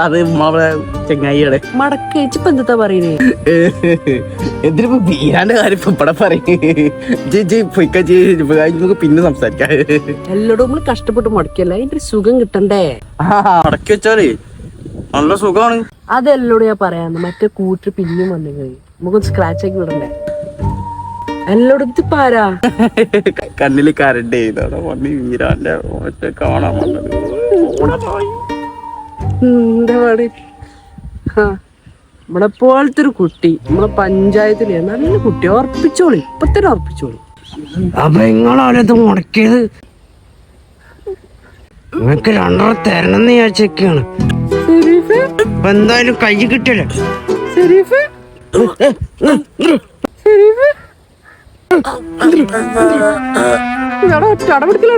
അത് നമ്മളെ ചെങ്ങായിയുടെ മടക്കേച്ചിപ്പോ എന്താ പറയുന്നേ? എന്തിനിപ്പോ ബീരാന്റെ കാര്യം ഇപ്പൊ ഇവിടെ നമുക്ക് പിന്നെ സംസാരിക്കാം. എല്ലോടും നമ്മള് കഷ്ടപ്പെട്ട് മുടക്കിയല്ല, അതിന്റെ സുഖം കിട്ടണ്ടേ? മടക്കി വെച്ചാലേ നല്ല സുഖമാണ്. അതെല്ലോടും ഞാൻ പറയാന്ന്. മറ്റേ കൂട്ട് പിന്നെയും വന്നു കഴിഞ്ഞു, നമുക്കൊന്ന് സ്ക്രാച്ച് ആക്കി വിടണ്ടേ? എല്ലോടും പാരാ കണ്ണില് കരണ്ട് ചെയ്തോടെ വന്ന് വീരാന്റെ മറ്റേ കാണാൻ വന്നത്. എന്താ പാട്? നമ്മളെ പോലത്തെ ഒരു കുട്ടി നമ്മളെ പഞ്ചായത്തില് നല്ല കുട്ടി, ഉറപ്പിച്ചോളി, ഇപ്പൊ തന്നെ ഉറപ്പിച്ചോളി. അപ്പൊ നിങ്ങളത് മുടക്കിയത് നിങ്ങക്ക് രണ്ടര തരണമെന്ന് വിചാരിച്ചൊക്കെയാണ്. ഇപ്പൊ എന്തായാലും കൈ കിട്ടിയല്ലേ? അടപെടുത്തില്ല